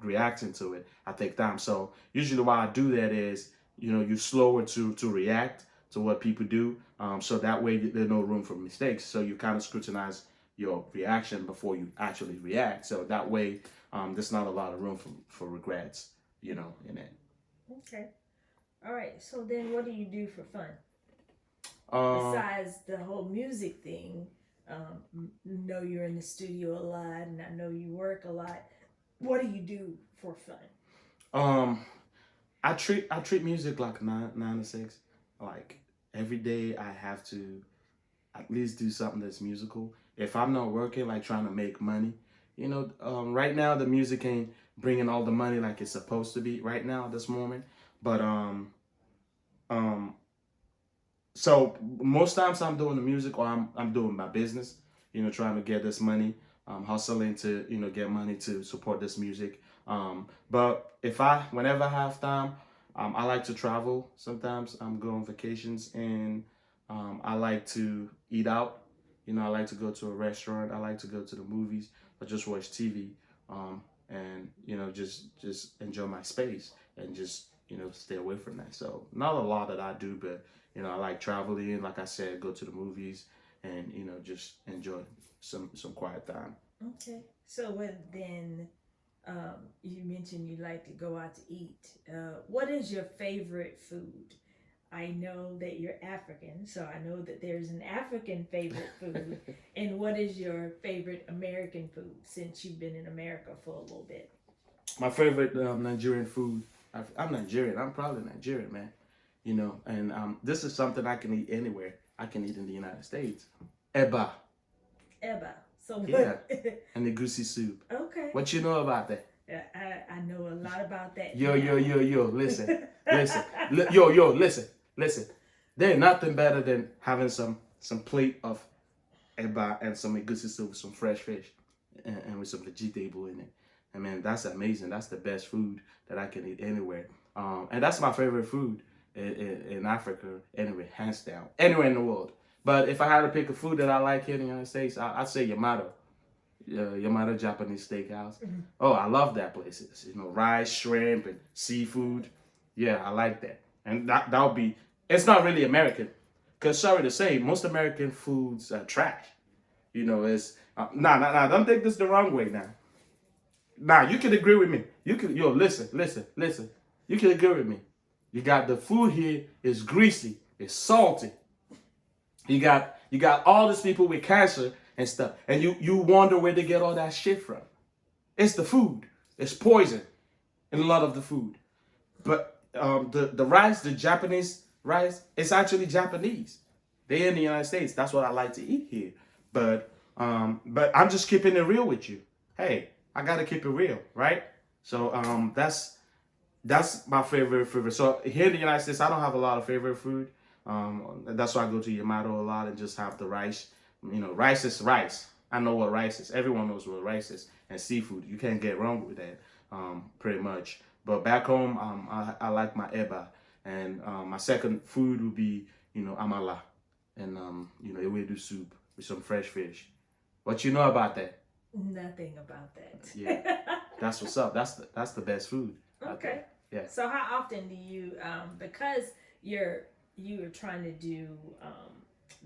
reacting to it, I take time. So usually why I do that is, you're slower to react to what people do. So that way there's no room for mistakes. So you kind of scrutinize your reaction before you actually react. So that way, there's not a lot of room for regrets, in it. Okay. All right. So then, what do you do for fun besides the whole music thing? Know you're in the studio a lot, and I know you work a lot. What do you do for fun? I treat music like nine to six. Like every day, I have to at least do something that's musical. If I'm not working, like trying to make money, right now the music ain't bringing all the money like it's supposed to be right now at this moment. But um, so most times I'm doing the music or I'm doing my business, trying to get this money, hustling to, get money to support this music. But whenever I have time, I like to travel. Sometimes I'm going on vacations and I like to eat out. I like to go to a restaurant. I like to go to the movies or just watch TV. And just enjoy my space and just stay away from that. So not a lot that I do, but I like traveling. Like I said, go to the movies and just enjoy some quiet time. Okay. So then, You mentioned you like to go out to eat. What is your favorite food? I know that you're African, so I know that there's an African favorite food. And what is your favorite American food since you've been in America for a little bit? My favorite Nigerian food. I'm Nigerian. I'm probably Nigerian, man. You know, and this is something I can eat anywhere. I can eat in the United States. Eba, Eba. So yeah, what? and the goosey soup. Okay. What you know about that? I know a lot about that Yo, now. yo, yo, yo. Listen, listen. Yo, yo, listen, listen. There's nothing better than having some plate of eba and some egusi soup with some fresh fish and with some vegetable in it. I mean, that's amazing. That's the best food that I can eat anywhere. And that's my favorite food in Africa, anyway, hands down, anywhere in the world. But if I had to pick a food that I like here in the United States, I'd say Yamato. Yamato Japanese Steakhouse. Oh, I love that place. It's, you know, rice, shrimp, and seafood. Yeah, I like that. And that would be. It's not really American, cause sorry to say, most American foods are trash. You know, it's nah. Don't take this the wrong way now. Nah, you can agree with me. You can listen. You can agree with me. You got the food here is greasy, it's salty. You got all these people with cancer and stuff, and you wonder where they get all that shit from. It's the food. It's poison in a lot of the food. But the rice, the Japanese rice, it's actually Japanese. They in the United States. That's what I like to eat here. But I'm just keeping it real with you. Hey, I gotta keep it real, right? So that's my favorite food. So here in the United States, I don't have a lot of favorite food. That's why I go to Yamato a lot and just have the rice. You know, rice is rice. I know what rice is. Everyone knows what rice is. And seafood, you can't get wrong with that, pretty much. But back home, I like my eba. And my second food would be, you know, amala. And, you know, ewedu soup with some fresh fish. What you know about that? Nothing about that. Yeah, that's what's up. That's the best food. Okay. Yeah. So how often do you because you're trying to do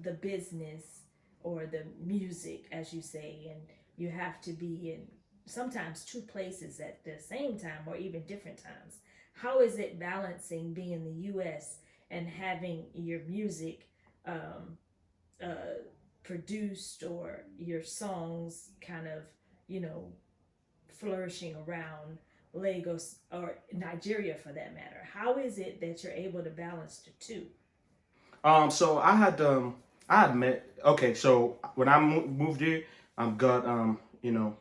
the business or the music, as you say, and you have to be in sometimes two places at the same time or even different times. How is it balancing being in the U.S. and having your music produced or your songs kind of, you know, flourishing around Lagos or Nigeria for that matter? How is it that you're able to balance the two? So I had met. Okay, so when I moved here, got you know,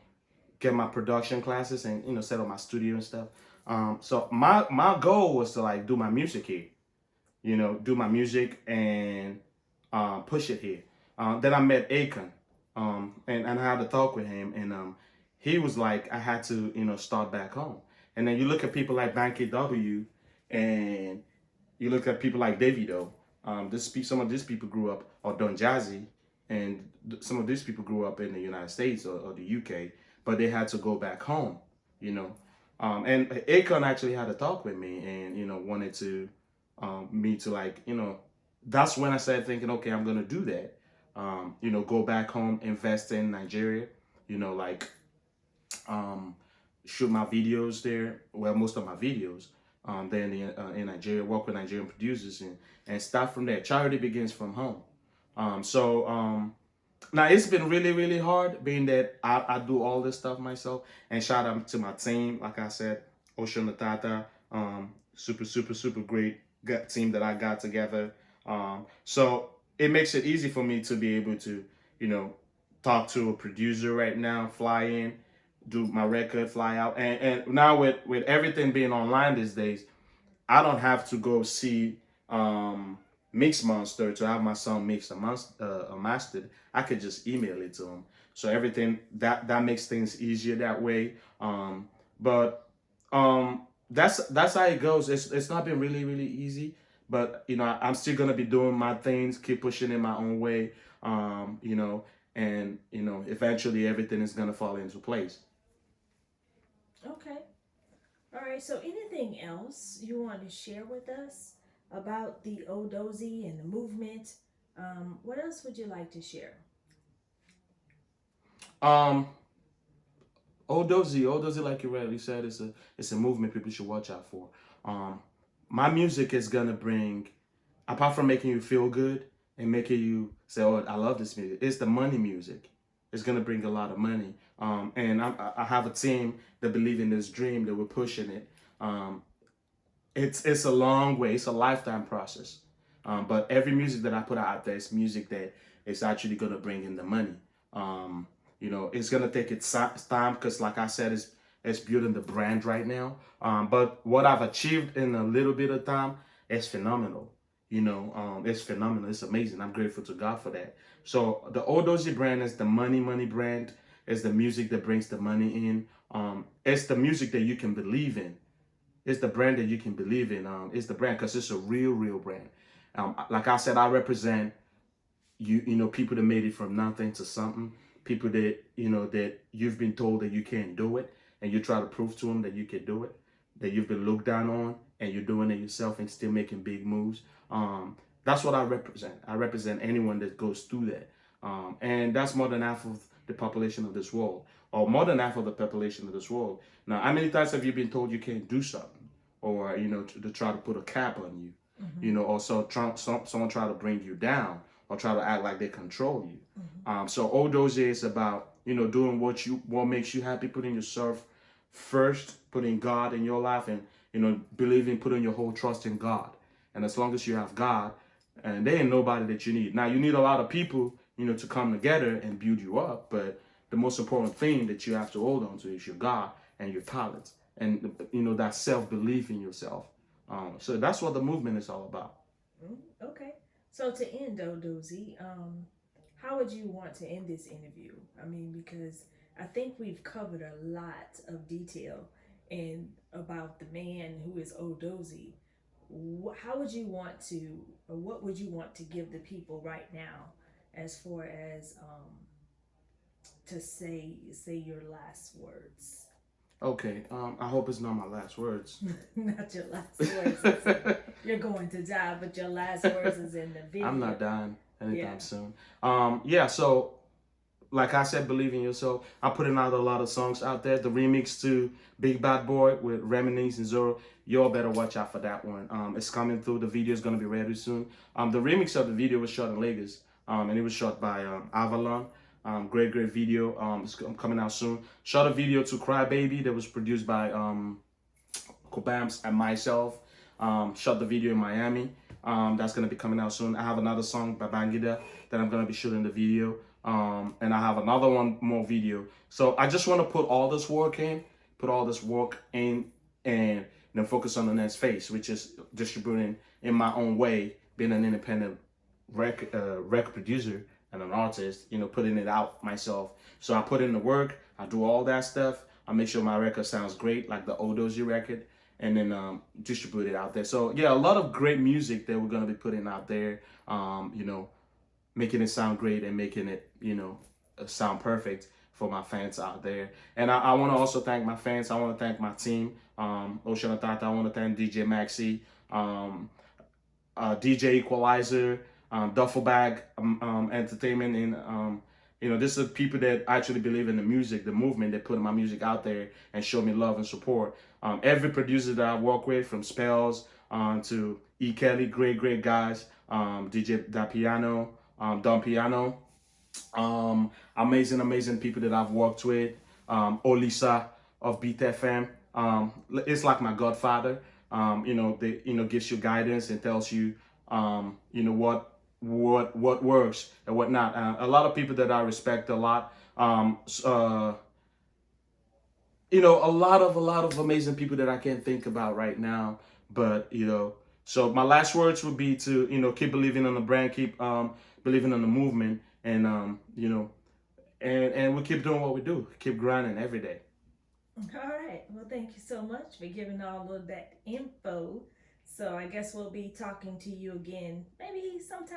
get my production classes and you know set up my studio and stuff. So my goal was to like do my music here, you know, do my music and push it here. Then I met Akon, and I had to talk with him, and he was like, I had to, you know, start back home. And then you look at people like Banky W, and you look at people like Davido. Some of these people grew up, or Don Jazzy, and some of these people grew up in the United States or the UK, but they had to go back home, you know. And Akon actually had a talk with me, and you know, wanted to me to like, you know, that's when I started thinking, okay, I'm gonna do that. You know, go back home, invest in Nigeria, you know, like shoot my videos there. Well, most of my videos there in Nigeria, work with Nigerian producers and start from there. Charity begins from home. Now it's been really, really hard being that I do all this stuff myself. And shout out to my team, like I said, Ocean Tata, super great team that I got together. So it makes it easy for me to be able to, you know, talk to a producer right now, fly in, do my record, fly out, and now with everything being online these days, I don't have to go see Mix Monster to have my song mixed or mastered. I could just email it to them. So everything that makes things easier that way. But that's how it goes. It's not been really really easy, but you know I'm still gonna be doing my things, keep pushing in my own way. You know, and you know eventually everything is gonna fall into place. Okay. All right. So anything else you want to share with us about the Odozi and the movement? What else would you like to share? Um, Odozi, like you rightly said, it's a movement people should watch out for. Um, my music is gonna bring, apart from making you feel good and making you say, "Oh, I love this music," it's the money music. It's gonna bring a lot of money. And I have a team that believe in this dream that we're pushing it. Um, it's a long way. It's a lifetime process. But every music that I put out there is music that is actually gonna bring in the money. Um, it's gonna take its time because, like I said, it's building the brand right now. But what I've achieved in a little bit of time is phenomenal. It's phenomenal. It's amazing. I'm grateful to God for that. So the Odozi brand is the money brand. It's the music that brings the money in. It's the music that you can believe in. It's the brand that you can believe in. It's the brand because it's a real brand. Like I said, I represent people that made it from nothing to something. People that that you've been told that you can't do it, and you try to prove to them that you can do it. That you've been looked down on, and you're doing it yourself and still making big moves. That's what I represent. I represent anyone that goes through that, and that's more than half of the population of this world, or more than half of the population of this world. Now, how many times have you been told you can't do something, or to try to put a cap on you, or someone try to bring you down, or try to act like they control you. So all those is about doing what makes you happy, putting yourself first, putting God in your life, and believing, putting your whole trust in God. And as long as you have God, and there ain't nobody that you need. Now you need a lot of people, to come together and build you up. But the most important thing that you have to hold on to is your God and your talents, and that self belief in yourself. So that's what the movement is all about. Okay. So to end, Odozi, how would you want to end this interview? I mean, because I think we've covered a lot of detail and about the man who is Odozi. How would you want to, or what would you want to give the people right now, as far as to say your last words? Okay. I hope it's not my last words. Not your last words. You're going to die, but your last words is in the video. I'm not dying anytime Yeah. soon. Yeah. So like I said, believe in yourself. I'm putting out a lot of songs out there. The remix to Big Bad Boy with Reminisce and Zoro. Y'all better watch out for that one. It's coming through. The video is gonna be ready soon. The remix of the video was shot in Lagos, and it was shot by Avalon. Great video. It's coming out soon. Shot a video to Cry Baby that was produced by Kobams and myself. Shot the video in Miami. That's gonna be coming out soon. I have another song by Bangida that I'm gonna be shooting the video. And I have another one more video. So I just want to put all this work in, and then focus on the next phase, which is distributing in my own way, being an independent record producer and an artist, putting it out myself. So I put in the work, I do all that stuff. I make sure my record sounds great, like the Odozi record, and then distribute it out there. So yeah, a lot of great music that we're gonna be putting out there. Making it sound great and making it, sound perfect for my fans out there. And I want to also thank my fans. I want to thank my team, Ocean Tata. I want to thank DJ Maxi, DJ Equalizer, Duffel Bag Entertainment, and this is people that actually believe in the music, the movement, that put my music out there and show me love and support. Every producer that I work with, from Spells to E. Kelly, great guys, DJ Da Piano, Don Piano, amazing people that I've worked with, Olisa of Beat FM. It's like my godfather. They gives you guidance and tells you what works and what not. A lot of people that I respect a lot. A lot of amazing people that I can't think about right now, but so my last words would be to keep believing in the brand, keep believing in the movement, and and we keep doing what we do, keep grinding every day. All right. Well, thank you so much for giving all of that info. So I guess we'll be talking to you again maybe sometime.